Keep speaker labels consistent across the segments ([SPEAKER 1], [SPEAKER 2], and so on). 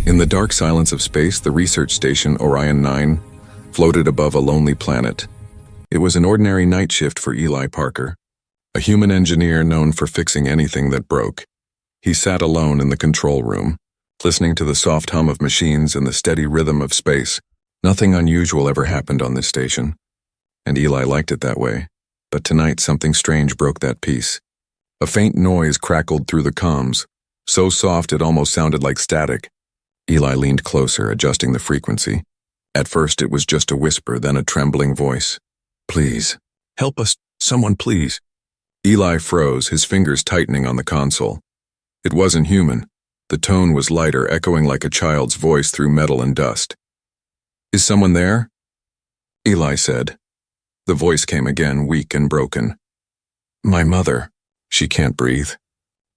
[SPEAKER 1] In the dark silence of space, the research station Orion 9 floated above a lonely planet. It was an ordinary night shift for Eli Parker, a human engineer known for fixing anything that broke. He sat alone in the control room, listening to the soft hum of machines and the steady rhythm of space. Nothing unusual ever happened on this station, and Eli liked it that way. But tonight something strange broke that peace. A faint noise crackled through the comms, so soft it almost sounded like static. Eli leaned closer, adjusting the frequency. At first it was just a whisper, then a trembling voice. "Please, help us, someone please." Eli froze, his fingers tightening on the console. It wasn't human. The tone was lighter, echoing like a child's voice through metal and dust. "Is someone there?" Eli said. The voice came again, weak and broken. "My mother. She can't breathe.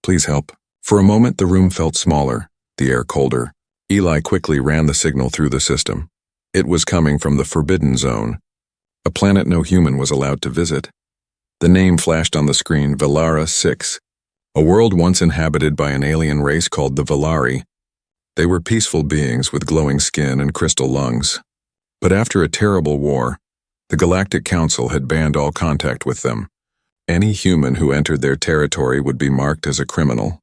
[SPEAKER 1] Please help." For a moment the room felt smaller, the air colder. Eli quickly ran the signal through the system. It was coming from the Forbidden Zone, a planet no human was allowed to visit. The name flashed on the screen, Velara 6, a world once inhabited by an alien race called the Velari. They were peaceful beings with glowing skin and crystal lungs. But after a terrible war, the Galactic Council had banned all contact with them. Any human who entered their territory would be marked as a criminal.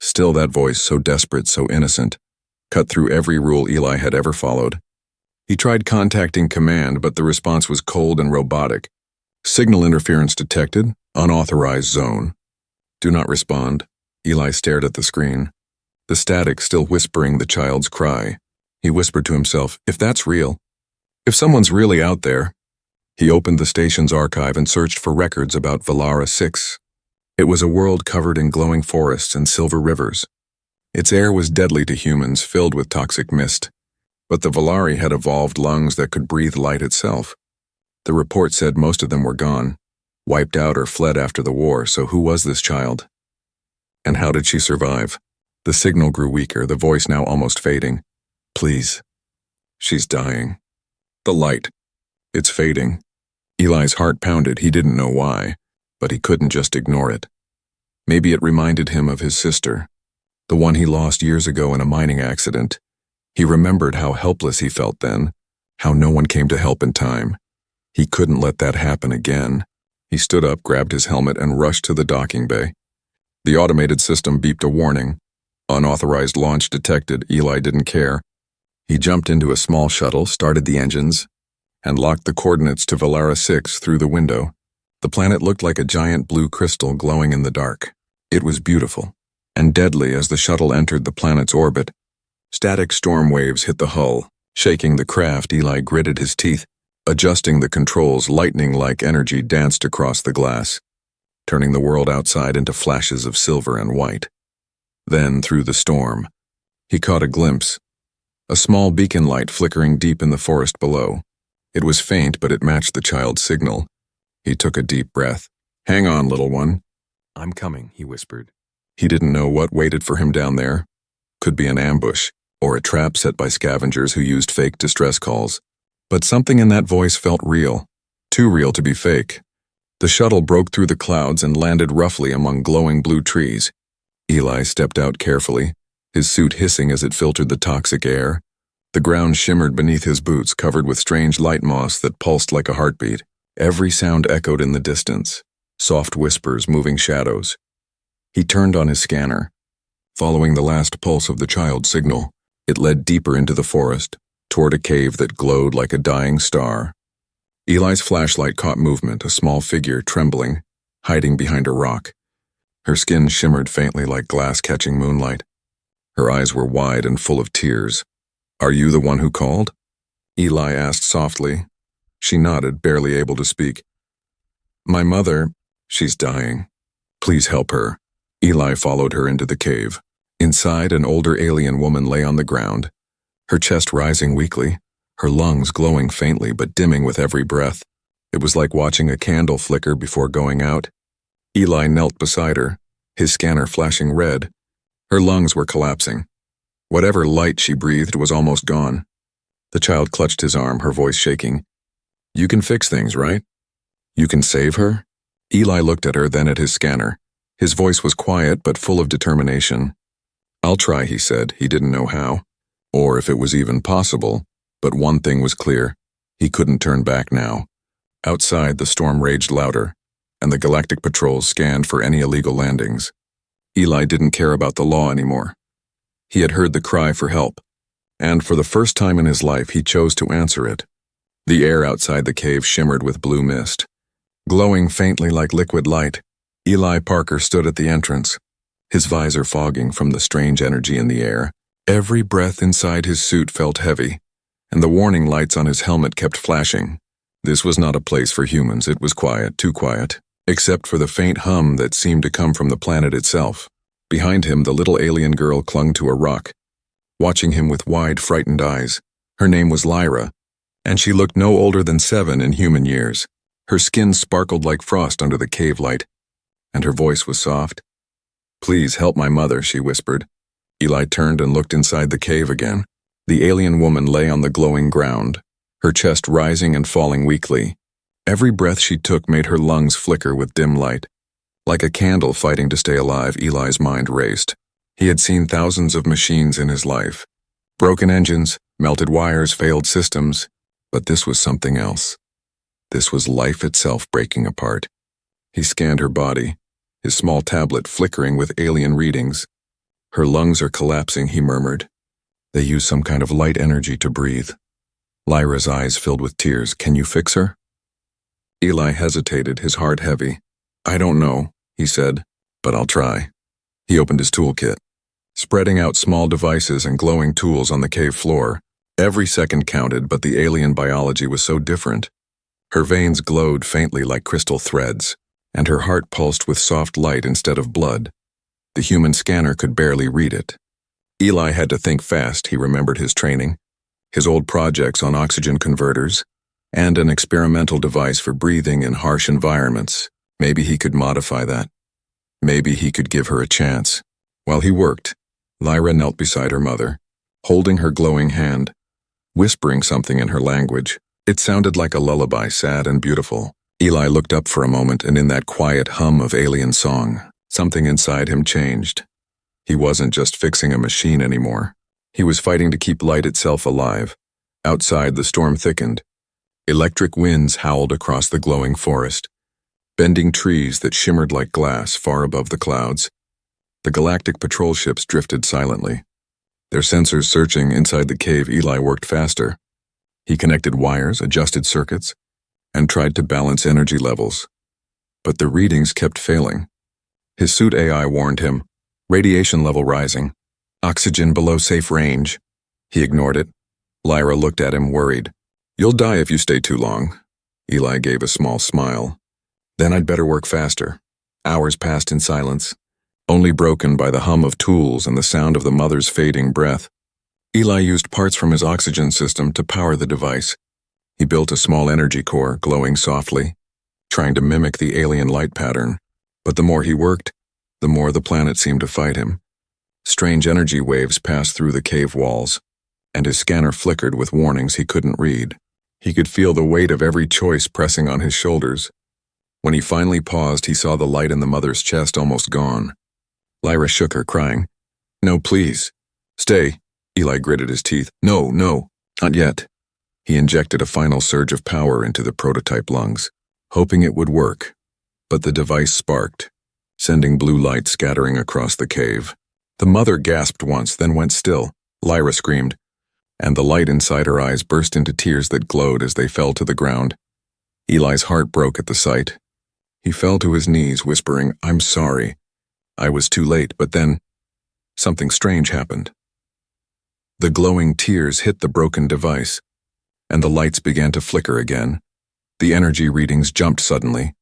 [SPEAKER 1] Still, that voice, so desperate, so innocent, cut through every rule Eli had ever followed. He tried contacting command, but the response was cold and robotic. "Signal interference detected. Unauthorized zone." "Do not respond." Eli stared at the screen, the static still whispering the child's cry. He whispered to himself, "If that's real, if someone's really out there." He opened the station's archive and searched for records about Velara 6. It was a world covered in glowing forests and silver rivers. Its air was deadly to humans, filled with toxic mist. But the Velari had evolved lungs that could breathe light itself. The report said most of them were gone, wiped out or fled after the war, so who was this child? And how did she survive? The signal grew weaker, the voice now almost fading. "Please. She's dying." The light. It's fading. Eli's heart pounded. He didn't know why, but he couldn't just ignore it. Maybe it reminded him of his sister, the one he lost years ago in a mining accident. He remembered how helpless he felt then, how no one came to help in time. He couldn't let that happen again. He stood up, grabbed his helmet, and rushed to the docking bay. The automated system beeped a warning. Unauthorized launch detected. Eli didn't care. He jumped into a small shuttle, started the engines, and locked the coordinates to Velara 6 through the window. The planet looked like a giant blue crystal glowing in the dark. It was beautiful and deadly as the shuttle entered the planet's orbit. Static storm waves hit the hull, shaking the craft. Eli gritted his teeth, adjusting the controls. Lightning-like energy danced across the glass, turning the world outside into flashes of silver and white. Then, through the storm, he caught a glimpse, a small beacon light flickering deep in the forest below. It was faint, but it matched the child's signal. He took a deep breath. "Hang on, little one." "I'm coming," he whispered. He didn't know what waited for him down there. Could be an ambush, or a trap set by scavengers who used fake distress calls. But something in that voice felt real, too real to be fake. The shuttle broke through the clouds and landed roughly among glowing blue trees. Eli stepped out carefully, his suit hissing as it filtered the toxic air. The ground shimmered beneath his boots, covered with strange light moss that pulsed like a heartbeat. Every sound echoed in the distance, soft whispers, moving shadows. He turned on his scanner, following the last pulse of the child's signal. It led deeper into the forest, toward a cave that glowed like a dying star. Eli's flashlight caught movement, a small figure trembling, hiding behind a rock. Her skin shimmered faintly like glass catching moonlight. Her eyes were wide and full of tears. "Are you the one who called?" Eli asked softly. She nodded, barely able to speak. "My mother, she's dying. Please help her." Eli followed her into the cave. Inside, an older alien woman lay on the ground, her chest rising weakly, her lungs glowing faintly but dimming with every breath. It was like watching a candle flicker before going out. Eli knelt beside her, his scanner flashing red. Her lungs were collapsing. Whatever light she breathed was almost gone. The child clutched his arm, her voice shaking. "You can fix things, right? You can save her?" Eli looked at her, then at his scanner. His voice was quiet but full of determination. "I'll try," he said. He didn't know how. or if it was even possible, but one thing was clear. He couldn't turn back now. Outside, the storm raged louder, and the galactic patrols scanned for any illegal landings. Eli didn't care about the law anymore. He had heard the cry for help, and for the first time in his life, he chose to answer it. The air outside the cave shimmered with blue mist. Glowing faintly like liquid light, Eli Parker stood at the entrance, his visor fogging from the strange energy in the air. Every breath inside his suit felt heavy, and the warning lights on his helmet kept flashing. This was not a place for humans. It was quiet, too quiet, except for the faint hum that seemed to come from the planet itself. Behind him, the little alien girl clung to a rock, watching him with wide, frightened eyes. Her name was Lyra, and she looked no older than 7 in human years. Her skin sparkled like frost under the cave light, and her voice was soft. "Please help my mother," she whispered. Eli turned and looked inside the cave again. The alien woman lay on the glowing ground, her chest rising and falling weakly. Every breath she took made her lungs flicker with dim light. Like a candle fighting to stay alive, Eli's mind raced. He had seen thousands of machines in his life. Broken engines, melted wires, failed systems. But this was something else. This was life itself breaking apart. He scanned her body, his small tablet flickering with alien readings. "Her lungs are collapsing," he murmured. "They use some kind of light energy to breathe." Lyra's eyes filled with tears. "Can you fix her?" Eli hesitated, his heart heavy. "I don't know," he said, "but I'll try." He opened his toolkit, spreading out small devices and glowing tools on the cave floor. Every second counted, but the alien biology was so different. Her veins glowed faintly like crystal threads, and her heart pulsed with soft light instead of blood. The human scanner could barely read it. Eli had to think fast. He remembered his training, his old projects on oxygen converters, and an experimental device for breathing in harsh environments. Maybe he could modify that. Maybe he could give her a chance. While he worked, Lyra knelt beside her mother, holding her glowing hand, whispering something in her language. It sounded like a lullaby, sad and beautiful. Eli looked up for a moment, and in that quiet hum of alien song, something inside him changed. He wasn't just fixing a machine anymore. He was fighting to keep light itself alive. Outside, the storm thickened. Electric winds howled across the glowing forest, bending trees that shimmered like glass far above the clouds. The galactic patrol ships drifted silently. Their sensors searching inside the cave. Eli worked faster. He connected wires, adjusted circuits, and tried to balance energy levels. But the readings kept failing. His suit AI warned him, radiation level rising, oxygen below safe range. He ignored it. Lyra looked at him, worried. "You'll die if you stay too long." Eli gave a small smile. "Then I'd better work faster." Hours passed in silence, only broken by the hum of tools and the sound of the mother's fading breath. Eli used parts from his oxygen system to power the device. He built a small energy core, glowing softly, trying to mimic the alien light pattern. But the more he worked, the more the planet seemed to fight him. Strange energy waves passed through the cave walls, and his scanner flickered with warnings he couldn't read. He could feel the weight of every choice pressing on his shoulders. When he finally paused, he saw the light in the mother's chest almost gone. Lyra shook her, crying, "No, please. Stay." Eli gritted his teeth. "No, no, not yet." He injected a final surge of power into the prototype lungs, hoping it would work. But the device sparked, sending blue light scattering across the cave. The mother gasped once, then went still. Lyra screamed, and the light inside her eyes burst into tears that glowed as they fell to the ground. Eli's heart broke at the sight. He fell to his knees, whispering, "I'm sorry. I was too late." But then, something strange happened. The glowing tears hit the broken device, and the lights began to flicker again. The energy readings jumped suddenly,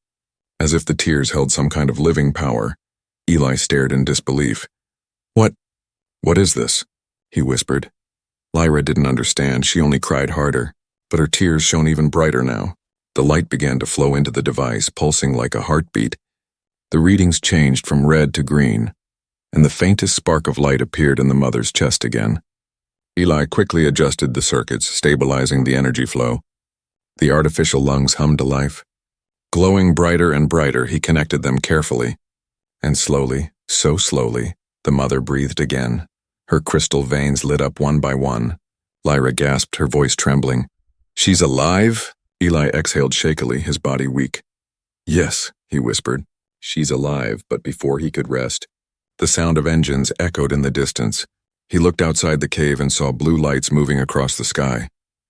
[SPEAKER 1] as if the tears held some kind of living power. Eli stared in disbelief. What is this?" he whispered. Lyra didn't understand. She only cried harder, but her tears shone even brighter now. The light began to flow into the device, pulsing like a heartbeat. The readings changed from red to green, and the faintest spark of light appeared in the mother's chest again. Eli quickly adjusted the circuits, stabilizing the energy flow. The artificial lungs hummed to life. Glowing brighter and brighter, he connected them carefully. And slowly, so slowly, the mother breathed again, Her crystal veins lit up one by one. Lyra gasped, her voice trembling. "She's alive?" Eli exhaled shakily, his body weak. "Yes," he whispered. "She's alive," but before he could rest, the sound of engines echoed in the distance. He looked outside the cave and saw blue lights moving across the sky.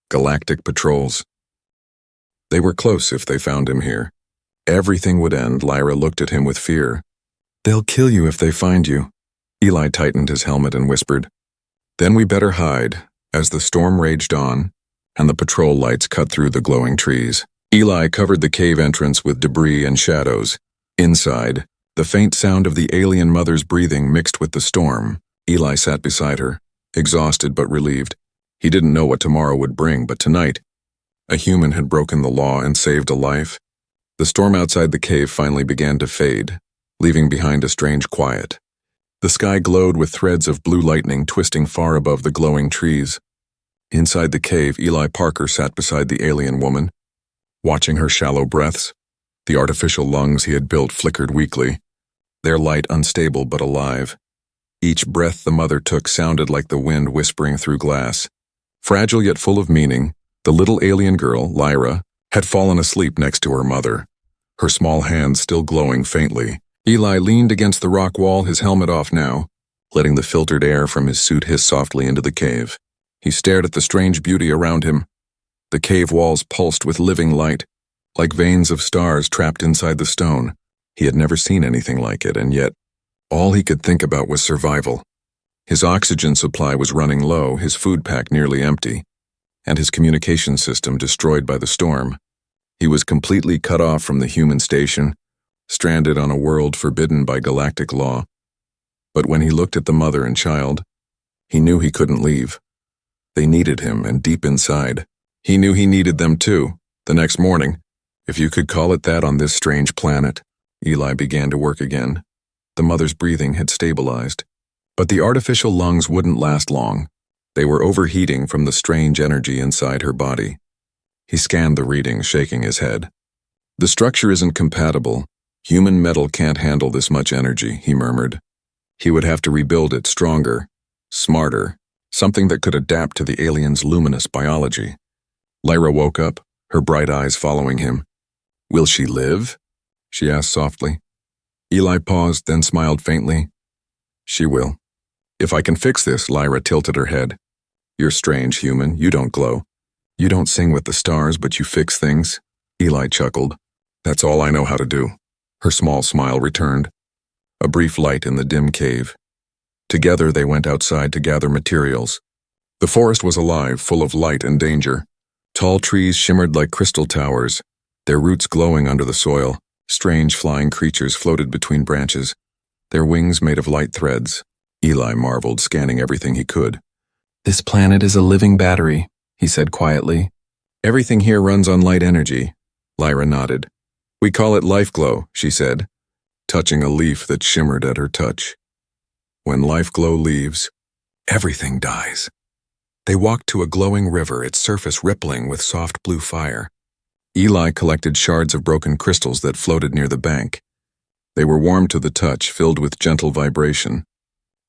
[SPEAKER 1] Galactic patrols. They were close if they found him here. Everything would end. Lyra looked at him with fear. "They'll kill you if they find you." Eli tightened his helmet and whispered, "Then we better hide," as the storm raged on, and the patrol lights cut through the glowing trees. Eli covered the cave entrance with debris and shadows. Inside, the faint sound of the alien mother's breathing mixed with the storm. Eli sat beside her, exhausted but relieved. He didn't know what tomorrow would bring, but tonight, a human had broken the law and saved a life. The storm outside the cave finally began to fade, leaving behind a strange quiet. The sky glowed with threads of blue lightning twisting far above the glowing trees. Inside the cave, Eli Parker sat beside the alien woman, watching her shallow breaths. The artificial lungs he had built flickered weakly, their light unstable but alive. Each breath the mother took sounded like the wind whispering through glass. Fragile yet full of meaning, the little alien girl, Lyra, had fallen asleep next to her mother, her small hands still glowing faintly. Eli leaned against the rock wall, his helmet off now, letting the filtered air from his suit hiss softly into the cave. He stared at the strange beauty around him. The cave walls pulsed with living light, like veins of stars trapped inside the stone. He had never seen anything like it, and yet, all he could think about was survival. His oxygen supply was running low, his food pack nearly empty, and his communication system destroyed by the storm. He was completely cut off from the human station, stranded on a world forbidden by galactic law. But when he looked at the mother and child, he knew he couldn't leave. They needed him, and deep inside, he knew he needed them too. The next morning, if you could call it that on this strange planet, Eli began to work again. The mother's breathing had stabilized, but the artificial lungs wouldn't last long. They were overheating from the strange energy inside her body. He scanned the readings, shaking his head. "The structure isn't compatible. Human metal can't handle this much energy," he murmured. He would have to rebuild it stronger, smarter, something that could adapt to the alien's luminous biology. Lyra woke up, her bright eyes following him. "Will she live?" she asked softly. Eli paused, then smiled faintly. "She will. If I can fix this," Lyra tilted her head. "You're strange, human. You don't glow. You don't sing with the stars, but you fix things." Eli chuckled. "That's all I know how to do." Her small smile returned, a brief light in the dim cave. Together they went outside to gather materials. The forest was alive, full of light and danger. Tall trees shimmered like crystal towers, their roots glowing under the soil. Strange flying creatures floated between branches, their wings made of light threads. Eli marveled, scanning everything he could. "This planet is a living battery," he said quietly. "Everything here runs on light energy." Lyra nodded. "We call it life glow," she said, touching a leaf that shimmered at her touch. "When life glow leaves, everything dies." They walked to a glowing river, its surface rippling with soft blue fire. Eli collected shards of broken crystals that floated near the bank. They were warm to the touch, filled with gentle vibration.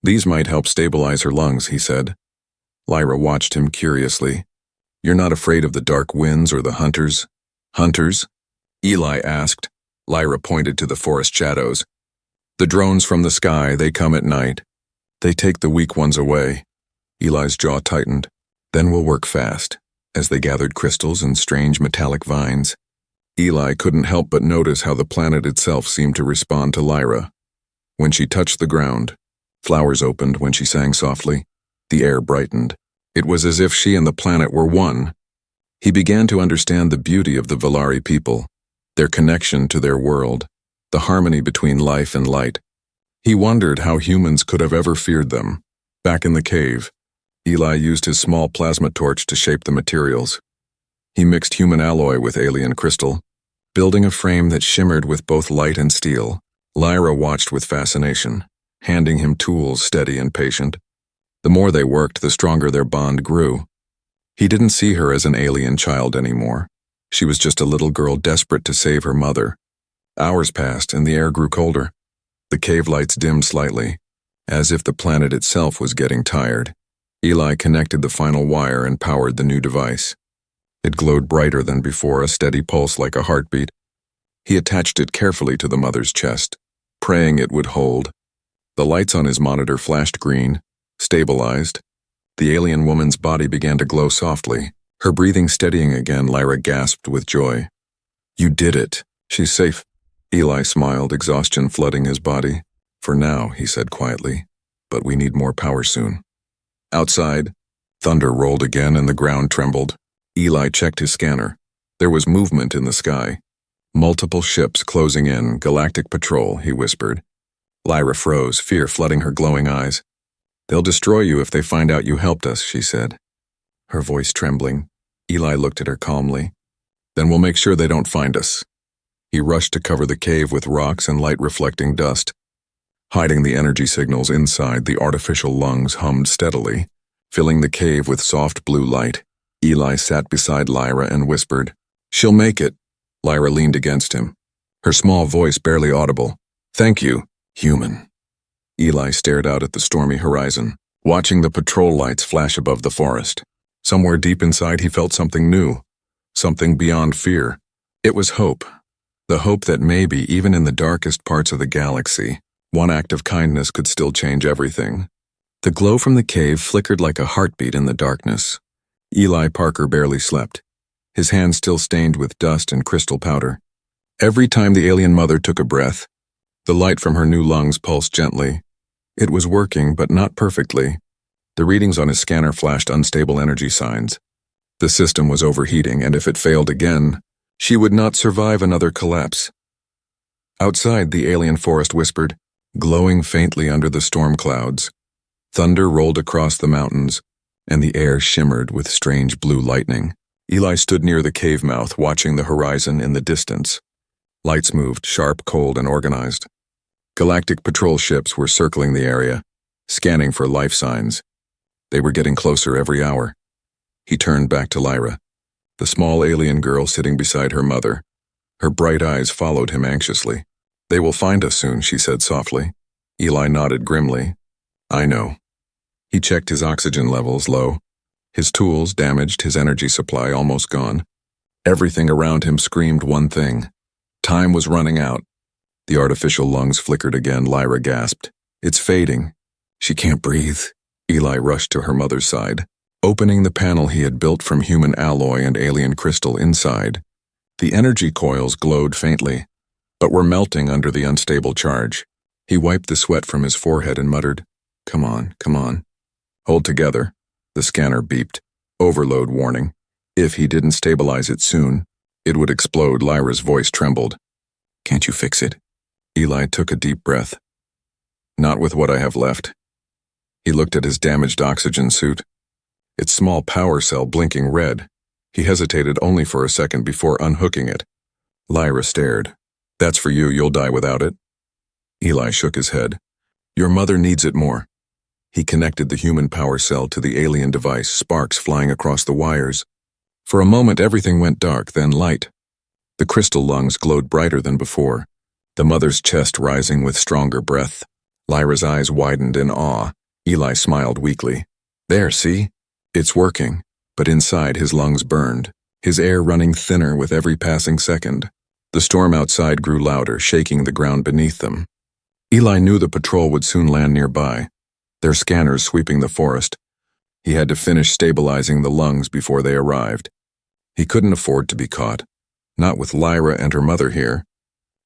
[SPEAKER 1] "These might help stabilize her lungs," he said. Lyra watched him curiously. "You're not afraid of the dark winds or the hunters?" "Hunters?" Eli asked. Lyra pointed to the forest shadows. "The drones from the sky, they come at night. They take the weak ones away." Eli's jaw tightened. "Then we'll work fast." As they gathered crystals and strange metallic vines, Eli couldn't help but notice how the planet itself seemed to respond to Lyra. When she touched the ground, flowers opened. When she sang softly, the air brightened. It was as if she and the planet were one. He began to understand the beauty of the Valari people, their connection to their world, the harmony between life and light. He wondered how humans could have ever feared them. Back in the cave, Eli used his small plasma torch to shape the materials. He mixed human alloy with alien crystal, building a frame that shimmered with both light and steel. Lyra watched with fascination, handing him tools steady and patient. The more they worked, the stronger their bond grew. He didn't see her as an alien child anymore. She was just a little girl desperate to save her mother. Hours passed and the air grew colder. The cave lights dimmed slightly, As if the planet itself was getting tired, Eli connected the final wire and powered the new device. It glowed brighter than before, a steady pulse like a heartbeat. He attached it carefully to the mother's chest, praying it would hold. The lights on his monitor flashed green, stabilized. The alien woman's body began to glow softly. Her breathing steadying again, Lyra gasped with joy. "You did it. She's safe." Eli smiled, exhaustion flooding his body. "For now," he said quietly, "but we need more power soon." Outside, thunder rolled again and the ground trembled. Eli checked his scanner. There was movement in the sky. "Multiple ships closing in, galactic patrol," he whispered. Lyra froze, fear flooding her glowing eyes. "They'll destroy you if they find out you helped us," she said, her voice trembling. Eli looked at her calmly. "Then we'll make sure they don't find us." He rushed to cover the cave with rocks and light-reflecting dust. Hiding the energy signals inside, the artificial lungs hummed steadily, filling the cave with soft blue light. Eli sat beside Lyra and whispered, "She'll make it." Lyra leaned against him, her small voice barely audible. "Thank you, human." Eli stared out at the stormy horizon, watching the patrol lights flash above the forest. Somewhere deep inside he felt something new, something beyond fear. It was hope. The hope that maybe, even in the darkest parts of the galaxy, one act of kindness could still change everything. The glow from the cave flickered like a heartbeat in the darkness. Eli Parker barely slept, his hands still stained with dust and crystal powder. Every time the alien mother took a breath, the light from her new lungs pulsed gently. It was working, but not perfectly. The readings on his scanner flashed unstable energy signs. The system was overheating, and if it failed again, she would not survive another collapse. Outside, the alien forest whispered, glowing faintly under the storm clouds. Thunder rolled across the mountains, and the air shimmered with strange blue lightning. Eli stood near the cave mouth, watching the horizon in the distance. Lights moved, sharp, cold, and organized. Galactic patrol ships were circling the area, scanning for life signs. They were getting closer every hour. He turned back to Lyra, the small alien girl sitting beside her mother. Her bright eyes followed him anxiously. "They will find us soon," she said softly. Eli nodded grimly. "I know." He checked his oxygen levels low. His tools damaged, his energy supply almost gone. Everything around him screamed one thing. Time was running out. The artificial lungs flickered again. Lyra gasped. "It's fading." "She can't breathe." Eli rushed to her mother's side, opening the panel he had built from human alloy and alien crystal inside. The energy coils glowed faintly, but were melting under the unstable charge. He wiped the sweat from his forehead and muttered, "Come on, come on." "Hold together." The scanner beeped. Overload warning. If he didn't stabilize it soon, it would explode. Lyra's voice trembled. "Can't you fix it?" Eli took a deep breath. "Not with what I have left." He looked at his damaged oxygen suit, its small power cell blinking red. He hesitated only for a second before unhooking it. Lyra stared. "That's for you, you'll die without it." Eli shook his head. "Your mother needs it more." He connected the human power cell to the alien device, sparks flying across the wires. For a moment everything went dark, then light. The crystal lungs glowed brighter than before, the mother's chest rising with stronger breath. Lyra's eyes widened in awe. Eli smiled weakly. "There, see? It's working." But inside his lungs burned, his air running thinner with every passing second. The storm outside grew louder, shaking the ground beneath them. Eli knew the patrol would soon land nearby, their scanners sweeping the forest. He had to finish stabilizing the lungs before they arrived. He couldn't afford to be caught, not with Lyra and her mother here.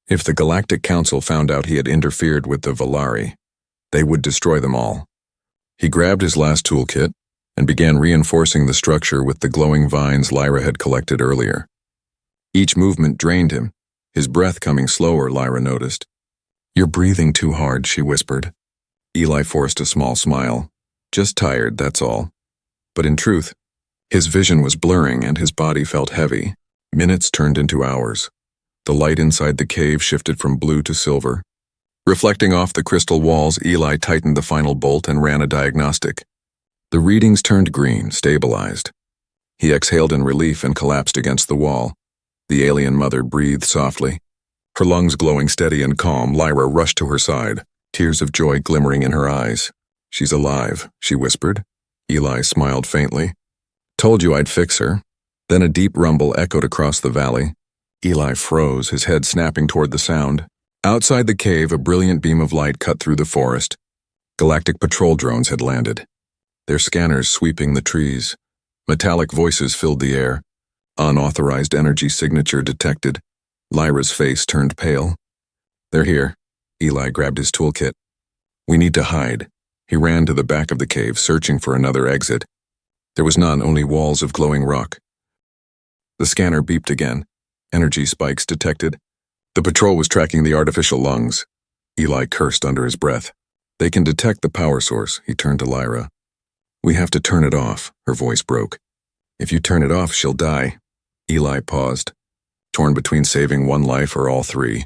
[SPEAKER 1] If the Galactic Council found out he had interfered with the Valari, they would destroy them all. He grabbed his last toolkit and began reinforcing the structure with the glowing vines Lyra had collected earlier. Each movement drained him, his breath coming slower, Lyra noticed. "You're breathing too hard," she whispered. Eli forced a small smile. "Just tired, that's all." But in truth, his vision was blurring and his body felt heavy. Minutes turned into hours. The light inside the cave shifted from blue to silver. Reflecting off the crystal walls, Eli tightened the final bolt and ran a diagnostic. The readings turned green, stabilized. He exhaled in relief and collapsed against the wall. The alien mother breathed softly. Her lungs glowing steady and calm, Lyra rushed to her side. tears of joy glimmering in her eyes. "She's alive," she whispered. Eli smiled faintly. "Told you I'd fix her." Then a deep rumble echoed across the valley. Eli froze, his head snapping toward the sound. Outside the cave, a brilliant beam of light cut through the forest. Galactic patrol drones had landed, their scanners sweeping the trees. Metallic voices filled the air. Unauthorized energy signature detected. Lyra's face turned pale. "They're here." Eli grabbed his toolkit. "We need to hide." He ran to the back of the cave, searching for another exit. There was none, only walls of glowing rock. The scanner beeped again. Energy spikes detected. The patrol was tracking the artificial lungs. Eli cursed under his breath. "They can detect the power source." He turned to Lyra. "We have to turn it off." Her voice broke. "If you turn it off, she'll die." Eli paused, torn between saving one life or all three.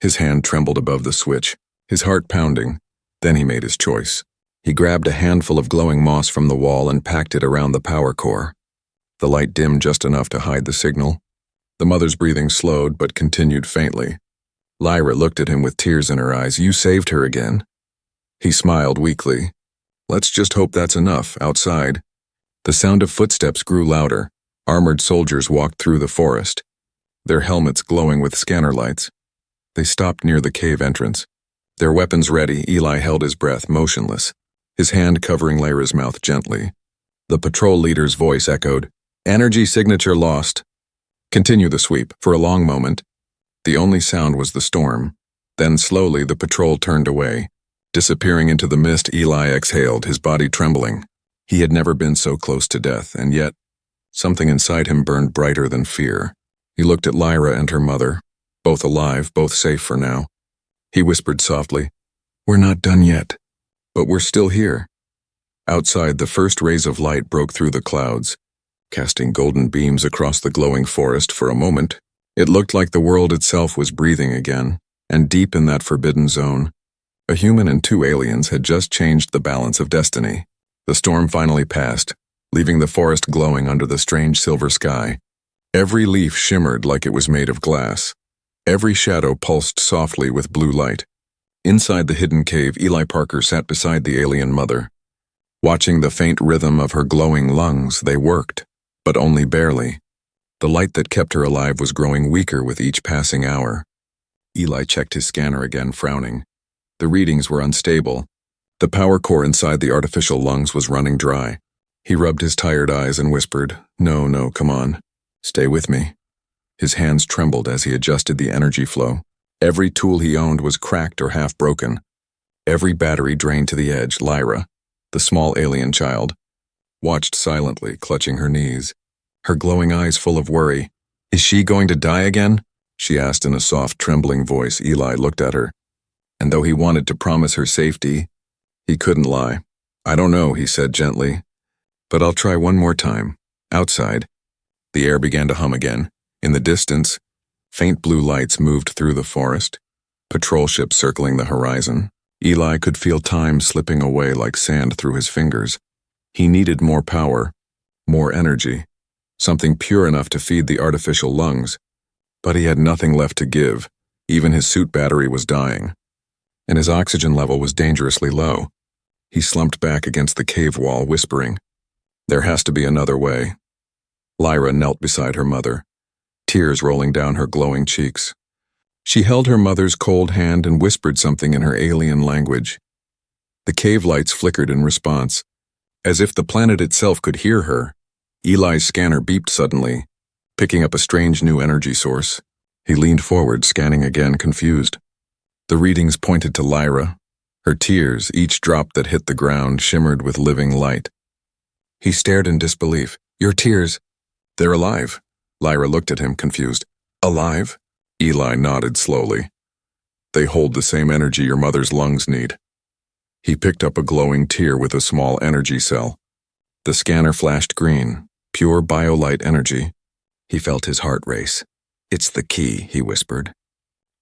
[SPEAKER 1] His hand trembled above the switch, his heart pounding. Then he made his choice. He grabbed a handful of glowing moss from the wall and packed it around the power core. The light dimmed just enough to hide the signal. The mother's breathing slowed but continued faintly. Lyra looked at him with tears in her eyes. "You saved her again." He smiled weakly. "Let's just hope that's enough." Outside, the sound of footsteps grew louder. Armored soldiers walked through the forest, their helmets glowing with scanner lights. They stopped near the cave entrance. Their weapons ready, Eli held his breath, motionless, his hand covering Lyra's mouth gently. The patrol leader's voice echoed, "Energy signature lost. Continue the sweep." For a long moment, the only sound was the storm. Then slowly the patrol turned away. Disappearing into the mist, Eli exhaled, his body trembling. He had never been so close to death, and yet something inside him burned brighter than fear. He looked at Lyra and her mother, both alive, both safe for now. He whispered softly, "We're not done yet, but we're still here." Outside, the first rays of light broke through the clouds, casting golden beams across the glowing forest. For a moment, it looked like the world itself was breathing again, and deep in that forbidden zone, a human and two aliens had just changed the balance of destiny. The storm finally passed, leaving the forest glowing under the strange silver sky. Every leaf shimmered like it was made of glass. Every shadow pulsed softly with blue light. Inside the hidden cave, Eli Parker sat beside the alien mother. Watching the faint rhythm of her glowing lungs, they worked, but only barely. The light that kept her alive was growing weaker with each passing hour. Eli checked his scanner again, frowning. The readings were unstable. The power core inside the artificial lungs was running dry. He rubbed his tired eyes and whispered, No, come on. Stay with me." His hands trembled as he adjusted the energy flow. Every tool he owned was cracked or half broken. Every battery drained to the edge. Lyra, the small alien child, watched silently, clutching her knees, her glowing eyes full of worry. "Is she going to die again?" she asked in a soft, trembling voice. Eli looked at her, and though he wanted to promise her safety, he couldn't lie. "I don't know," he said gently, "but I'll try one more time." Outside, the air began to hum again. In the distance, faint blue lights moved through the forest, patrol ships circling the horizon. Eli could feel time slipping away like sand through his fingers. He needed more power, more energy, something pure enough to feed the artificial lungs. But he had nothing left to give. Even his suit battery was dying, and his oxygen level was dangerously low. He slumped back against the cave wall, whispering, "There has to be another way." Lyra knelt beside her mother, tears rolling down her glowing cheeks. She held her mother's cold hand and whispered something in her alien language. The cave lights flickered in response, as if the planet itself could hear her. Eli's scanner beeped suddenly, picking up a strange new energy source. He leaned forward, scanning again, confused. The readings pointed to Lyra. Her tears, each drop that hit the ground, shimmered with living light. He stared in disbelief. "Your tears, they're alive." Lyra looked at him, confused. "Alive?" Eli nodded slowly. "They hold the same energy your mother's lungs need." He picked up a glowing tear with a small energy cell. The scanner flashed green, pure biolight energy. He felt his heart race. "It's the key," he whispered.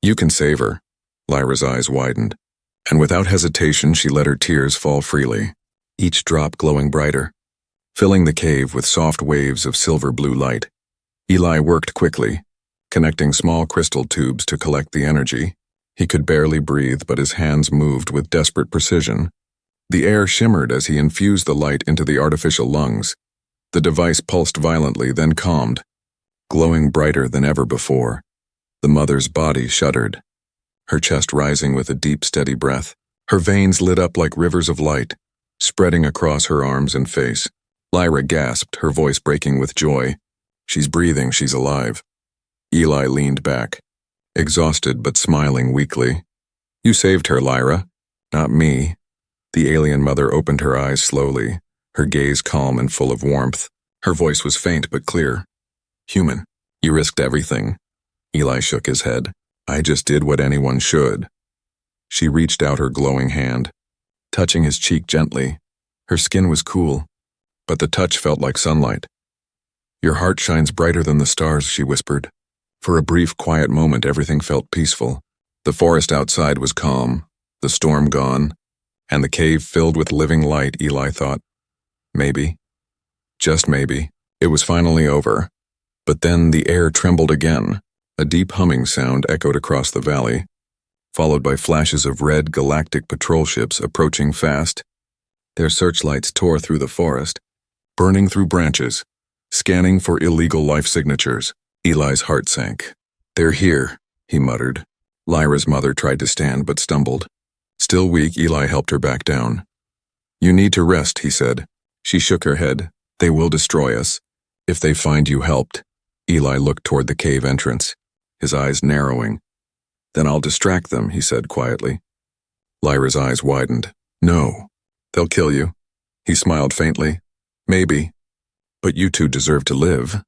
[SPEAKER 1] "You can save her." Lyra's eyes widened, and without hesitation she let her tears fall freely, each drop glowing brighter, filling the cave with soft waves of silver-blue light. Eli worked quickly, connecting small crystal tubes to collect the energy. He could barely breathe, but his hands moved with desperate precision. The air shimmered as he infused the light into the artificial lungs. The device pulsed violently, then calmed, glowing brighter than ever before. The mother's body shuddered, her chest rising with a deep, steady breath. Her veins lit up like rivers of light, spreading across her arms and face. Lyra gasped, her voice breaking with joy. "She's breathing, she's alive." Eli leaned back, exhausted but smiling weakly. "You saved her, Lyra. Not me." The alien mother opened her eyes slowly, her gaze calm and full of warmth. Her voice was faint but clear. "Human, you risked everything." Eli shook his head. "I just did what anyone should." She reached out her glowing hand, touching his cheek gently. Her skin was cool, but the touch felt like sunlight. "Your heart shines brighter than the stars," she whispered. For a brief, quiet moment, everything felt peaceful. The forest outside was calm, the storm gone, and the cave filled with living light. Eli thought, maybe, just maybe, it was finally over. But then the air trembled again. A deep humming sound echoed across the valley, followed by flashes of red galactic patrol ships approaching fast. Their searchlights tore through the forest, burning through branches, scanning for illegal life signatures. Eli's heart sank. "They're here," he muttered. Lyra's mother tried to stand but stumbled. Still weak, Eli helped her back down. "You need to rest," he said. She shook her head. "They will destroy us. If they find you helped." Eli looked toward the cave entrance, his eyes narrowing. "Then I'll distract them," he said quietly. Lyra's eyes widened. "No, they'll kill you." He smiled faintly. "Maybe, but you two deserve to live."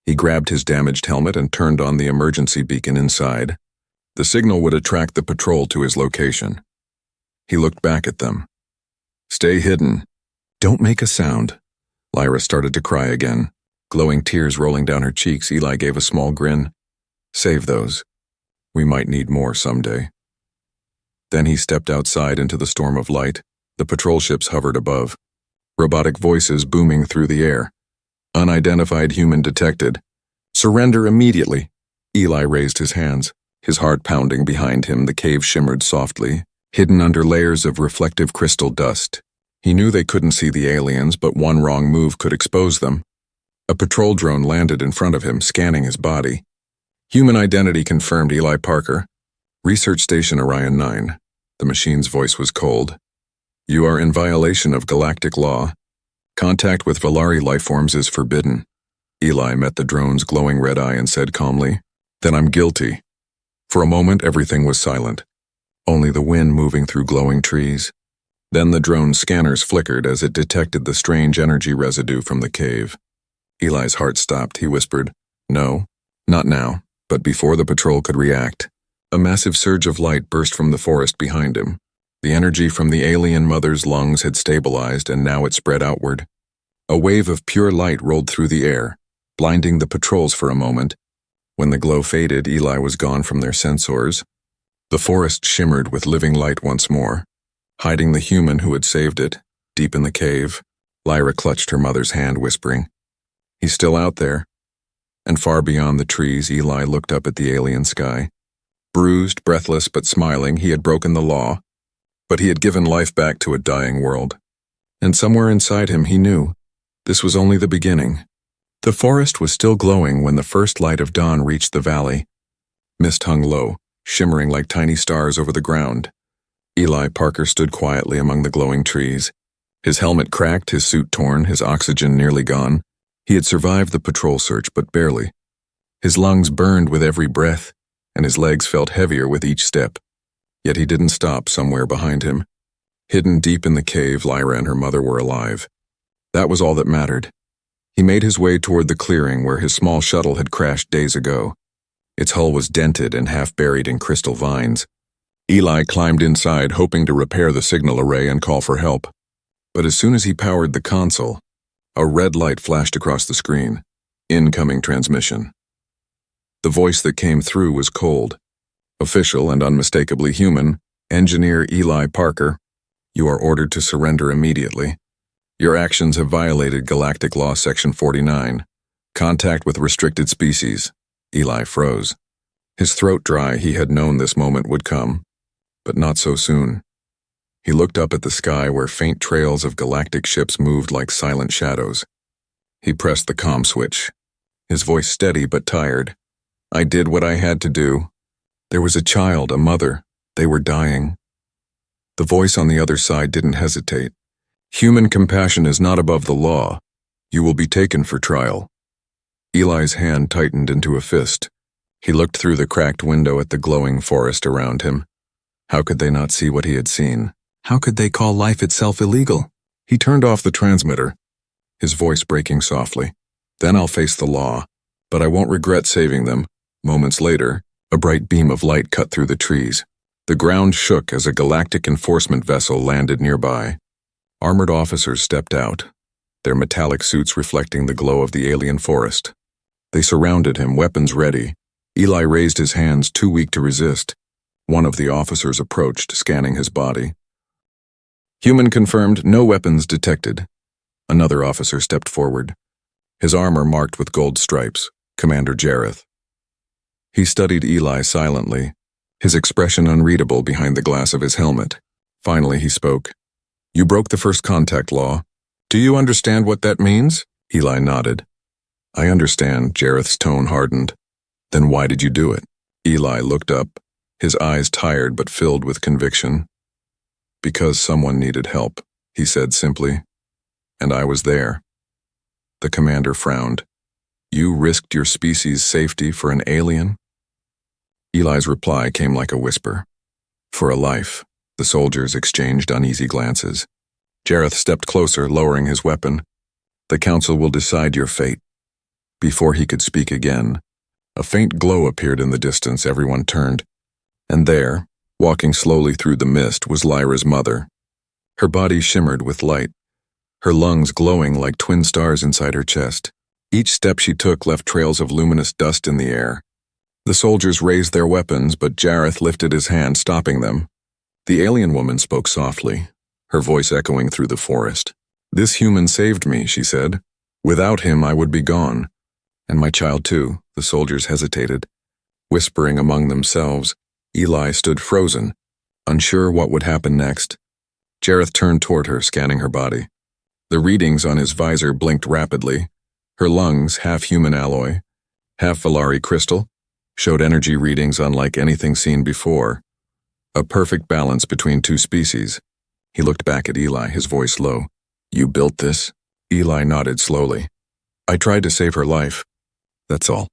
[SPEAKER 1] He grabbed his damaged helmet and turned on the emergency beacon inside. The signal would attract the patrol to his location. He looked back at them. "Stay hidden. Don't make a sound." Lyra started to cry again, glowing tears rolling down her cheeks. Eli gave a small grin. "Save those. We might need more someday." Then he stepped outside into the storm of light. The patrol ships hovered above, robotic voices booming through the air. "Unidentified human detected. Surrender immediately." Eli raised his hands, his heart pounding behind him. The cave shimmered softly, hidden under layers of reflective crystal dust. He knew they couldn't see the aliens, but one wrong move could expose them. A patrol drone landed in front of him, scanning his body. "Human identity confirmed, Eli Parker. Research Station Orion 9. The machine's voice was cold. "You are in violation of galactic law. Contact with Valari lifeforms is forbidden." Eli met the drone's glowing red eye and said calmly, "Then I'm guilty." For a moment, everything was silent, only the wind moving through glowing trees. Then the drone's scanners flickered as it detected the strange energy residue from the cave. Eli's heart stopped. He whispered, "No, not now." But before the patrol could react, a massive surge of light burst from the forest behind him. The energy from the alien mother's lungs had stabilized, and now it spread outward. A wave of pure light rolled through the air, blinding the patrols for a moment. When the glow faded, Eli was gone from their sensors. The forest shimmered with living light once more, hiding the human who had saved it. Deep in the cave, Lyra clutched her mother's hand, whispering, "He's still out there." And far beyond the trees, Eli looked up at the alien sky. Bruised, breathless, but smiling, he had broken the law, but he had given life back to a dying world. And somewhere inside him, he knew this was only the beginning. The forest was still glowing when the first light of dawn reached the valley. Mist hung low, shimmering like tiny stars over the ground. Eli Parker stood quietly among the glowing trees. His helmet cracked, his suit torn, his oxygen nearly gone. He had survived the patrol search, but barely. His lungs burned with every breath, and his legs felt heavier with each step. Yet he didn't stop. Somewhere behind him, hidden deep in the cave, Lyra and her mother were alive. That was all that mattered. He made his way toward the clearing where his small shuttle had crashed days ago. Its hull was dented and half buried in crystal vines. Eli climbed inside, hoping to repair the signal array and call for help. But as soon as he powered the console, a red light flashed across the screen. Incoming transmission. The voice that came through was cold, official and unmistakably human. "Engineer Eli Parker, you are ordered to surrender immediately. Your actions have violated Galactic Law Section 49. Contact with restricted species." Eli froze. His throat dry, he had known this moment would come, but not so soon. He looked up at the sky where faint trails of galactic ships moved like silent shadows. He pressed the comm switch, his voice steady but tired. I did what I had to do. There was a child, a mother. They were dying. The voice on the other side didn't hesitate. Human compassion is not above the law. You will be taken for trial. Eli's hand tightened into a fist. He looked through the cracked window at the glowing forest around him. How could they not see what he had seen? How could they call life itself illegal? He turned off the transmitter, his voice breaking softly. Then I'll face the law, but I won't regret saving them. Moments later, a bright beam of light cut through the trees. The ground shook as a galactic enforcement vessel landed nearby. Armored officers stepped out, their metallic suits reflecting the glow of the alien forest. They surrounded him, weapons ready. Eli raised his hands, too weak to resist. One of the officers approached, scanning his body. Human confirmed, no weapons detected. Another officer stepped forward, his armor marked with gold stripes, Commander Jareth. He studied Eli silently, his expression unreadable behind the glass of his helmet. Finally he spoke. You broke the first contact law. Do you understand what that means? Eli nodded. I understand, Jareth's tone hardened. Then why did you do it? Eli looked up, his eyes tired but filled with conviction. Because someone needed help, he said simply. And I was there. The commander frowned. You risked your species' safety for an alien? Eli's reply came like a whisper. For a life. The soldiers exchanged uneasy glances. Jareth stepped closer, lowering his weapon. The council will decide your fate. Before he could speak again, a faint glow appeared in the distance. Everyone turned. And there, walking slowly through the mist, was Lyra's mother. Her body shimmered with light, her lungs glowing like twin stars inside her chest. Each step she took left trails of luminous dust in the air. The soldiers raised their weapons, but Jareth lifted his hand, stopping them. The alien woman spoke softly, her voice echoing through the forest. This human saved me, she said. Without him, I would be gone. And my child too. The soldiers hesitated. Whispering among themselves, Eli stood frozen, unsure what would happen next. Jareth turned toward her, scanning her body. The readings on his visor blinked rapidly. Her lungs, half human alloy, half Valari crystal, showed energy readings unlike anything seen before. A perfect balance between two species. He looked back at Eli, his voice low. You built this? Eli nodded slowly. I tried to save her life. That's all.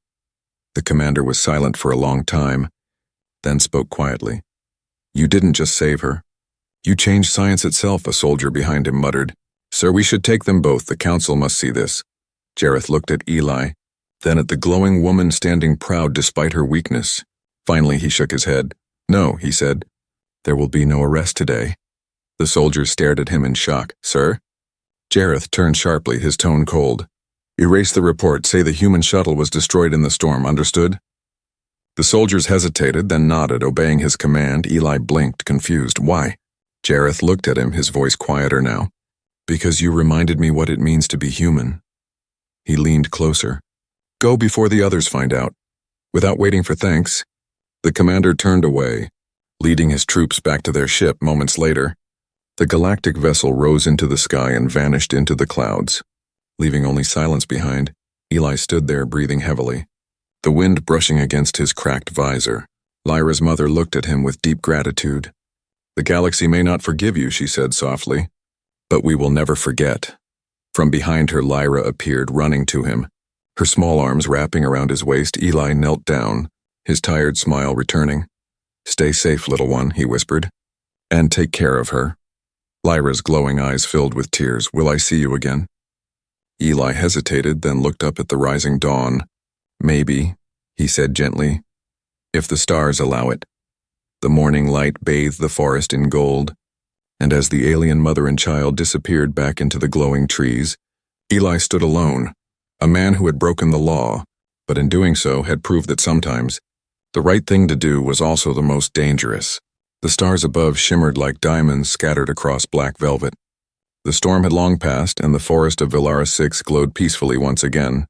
[SPEAKER 1] The commander was silent for a long time, then spoke quietly. You didn't just save her. You changed science itself, a soldier behind him muttered. Sir, we should take them both. The council must see this. Jareth looked at Eli, then at the glowing woman standing proud despite her weakness. Finally, he shook his head. No, he said. There will be no arrest today. The soldiers stared at him in shock. Sir? Jareth turned sharply, his tone cold. Erase the report. Say the human shuttle was destroyed in the storm. Understood? The soldiers hesitated, then nodded, obeying his command. Eli blinked, confused. Why? Jareth looked at him, his voice quieter now. Because you reminded me what it means to be human. He leaned closer. Go before the others find out. Without waiting for thanks, the commander turned away, leading his troops back to their ship. Moments later, the galactic vessel rose into the sky and vanished into the clouds. Leaving only silence behind, Eli stood there breathing heavily, the wind brushing against his cracked visor. Lyra's mother looked at him with deep gratitude. The galaxy may not forgive you, she said softly, but we will never forget. From behind her, Lyra appeared, running to him, her small arms wrapping around his waist. Eli knelt down, his tired smile returning. Stay safe, little one, he whispered, and take care of her. Lyra's glowing eyes filled with tears. Will I see you again? Eli hesitated, then looked up at the rising dawn. Maybe, he said gently, if the stars allow it. The morning light bathed the forest in gold, and as the alien mother and child disappeared back into the glowing trees, Eli stood alone, a man who had broken the law, but in doing so had proved that sometimes the right thing to do was also the most dangerous. The stars above shimmered like diamonds scattered across black velvet. The storm had long passed, and the forest of Villara 6 glowed peacefully once again.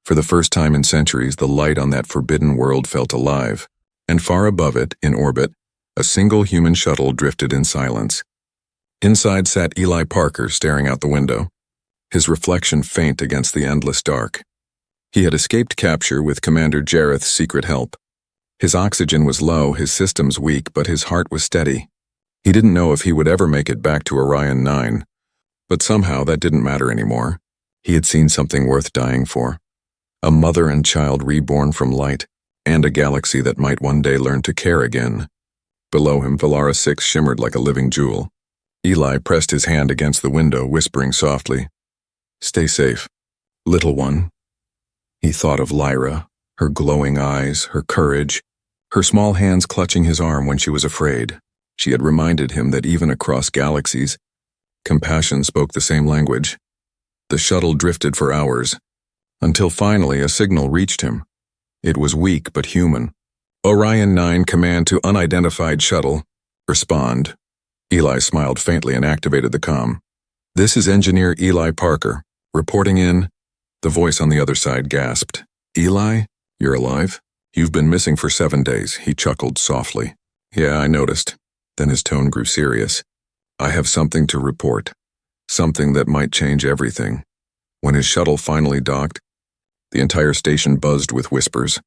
[SPEAKER 1] For the first time in centuries, the light on that forbidden world felt alive, and far above it, in orbit, a single human shuttle drifted in silence. Inside sat Eli Parker staring out the window, his reflection faint against the endless dark. He had escaped capture with Commander Jareth's secret help. His oxygen was low, his systems weak, but his heart was steady. He didn't know if he would ever make it back to Orion 9, but somehow that didn't matter anymore. He had seen something worth dying for. A mother and child reborn from light, and a galaxy that might one day learn to care again. Below him, Valara 6 shimmered like a living jewel. Eli pressed his hand against the window, whispering softly, "Stay safe, little one." He thought of Lyra, her glowing eyes, her courage, her small hands clutching his arm when she was afraid. She had reminded him that even across galaxies, compassion spoke the same language. The shuttle drifted for hours, until finally a signal reached him. It was weak but human. "Orion 9, command to unidentified shuttle. Respond." Eli smiled faintly and activated the comm. "This is Engineer Eli Parker, reporting in." The voice on the other side gasped. "Eli, you're alive? You've been missing for 7 days," he chuckled softly. "Yeah, I noticed." Then his tone grew serious. "I have something to report. Something that might change everything." When his shuttle finally docked, the entire station buzzed with whispers.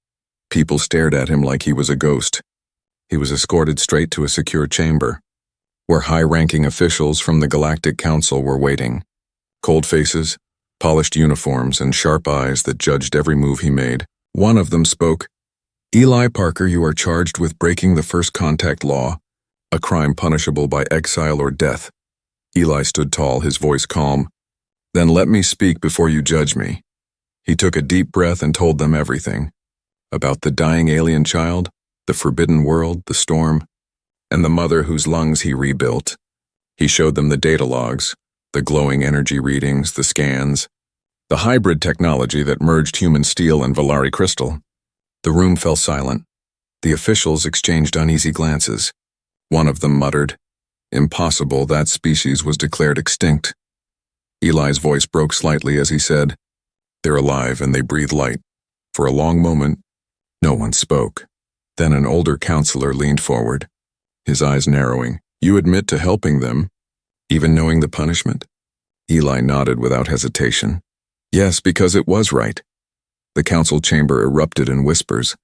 [SPEAKER 1] People stared at him like he was a ghost. He was escorted straight to a secure chamber, where high-ranking officials from the Galactic Council were waiting. Cold faces, polished uniforms, and sharp eyes that judged every move he made. One of them spoke. "Eli Parker, you are charged with breaking the First Contact Law, a crime punishable by exile or death." Eli stood tall, his voice calm. "Then let me speak before you judge me." He took a deep breath and told them everything. About the dying alien child, the forbidden world, the storm, and the mother whose lungs he rebuilt. He showed them the data logs, the glowing energy readings, the scans, the hybrid technology that merged human steel and Valari crystal. The room fell silent. The officials exchanged uneasy glances. One of them muttered, "Impossible, that species was declared extinct." Eli's voice broke slightly as he said, "They're alive and they breathe light." For a long moment, no one spoke. Then an older counselor leaned forward, his eyes narrowing. "You admit to helping them, even knowing the punishment?" Eli nodded without hesitation. "Yes, because it was right." The council chamber erupted in whispers.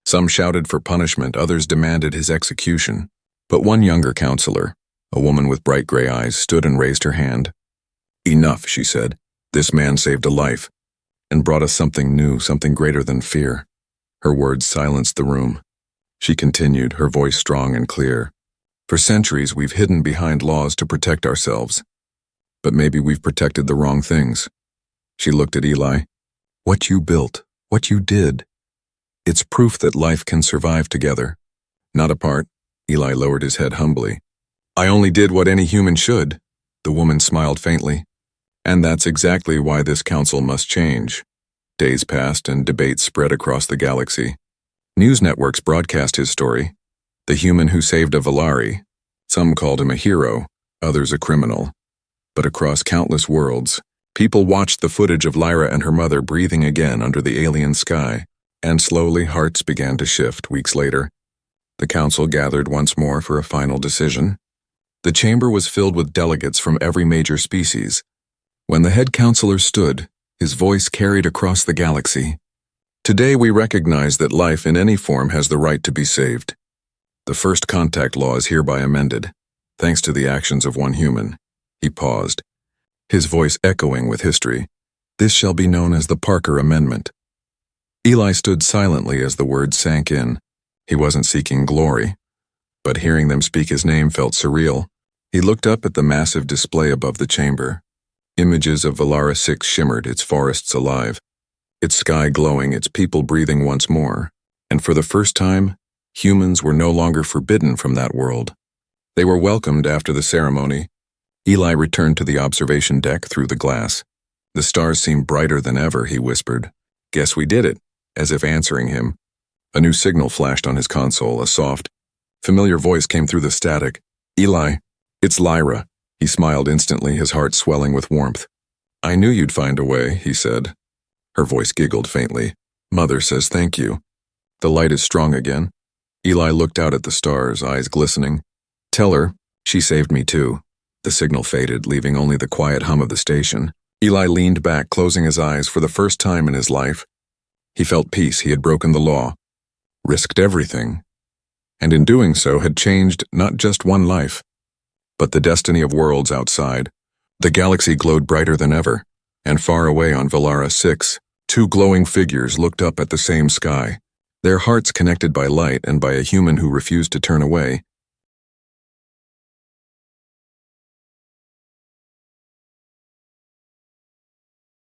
[SPEAKER 1] Some shouted for punishment, others demanded his execution. But one younger counselor, a woman with bright gray eyes, stood and raised her hand. "Enough," she said. "This man saved a life, and brought us something new, something greater than fear." Her words silenced the room. She continued, her voice strong and clear. "For centuries we've hidden behind laws to protect ourselves. But maybe we've protected the wrong things." She looked at Eli. "What you built, what you did, it's proof that life can survive together, not apart." Eli lowered his head humbly. "I only did what any human should." The woman smiled faintly. "And that's exactly why this council must change." Days passed and debates spread across the galaxy. News networks broadcast his story. The human who saved a Valari. Some called him a hero, others a criminal. But across countless worlds, people watched the footage of Lyra and her mother breathing again under the alien sky, and slowly hearts began to shift. Weeks later, the council gathered once more for a final decision. The chamber was filled with delegates from every major species. When the head counselor stood, his voice carried across the galaxy. "Today we recognize that life in any form has the right to be saved. The First Contact Law is hereby amended, thanks to the actions of one human." He paused, his voice echoing with history. "This shall be known as the Parker Amendment." Eli stood silently as the words sank in. He wasn't seeking glory, but hearing them speak his name felt surreal. He looked up at the massive display above the chamber. Images of Valara 6 shimmered, its forests alive, its sky glowing, its people breathing once more. And for the first time, humans were no longer forbidden from that world. They were welcomed after the ceremony. Eli returned to the observation deck through the glass. "The stars seem brighter than ever," he whispered. "Guess we did it," as if answering him. A new signal flashed on his console, a soft, familiar voice came through the static. "Eli, it's Lyra." He smiled instantly, his heart swelling with warmth. "I knew you'd find a way," he said. Her voice giggled faintly. Mother says thank you. The light is strong again. Eli looked out at the stars, eyes glistening. Tell her, she saved me too. The signal faded, leaving only the quiet hum of the station. Eli leaned back, closing his eyes for the first time in his life. He felt peace. He had broken the law, risked everything, and in doing so had changed not just one life, but the destiny of worlds outside. The galaxy glowed brighter than ever, and far away on Valara 6, two glowing figures looked up at the same sky, their hearts connected by light and by a human who refused to turn away.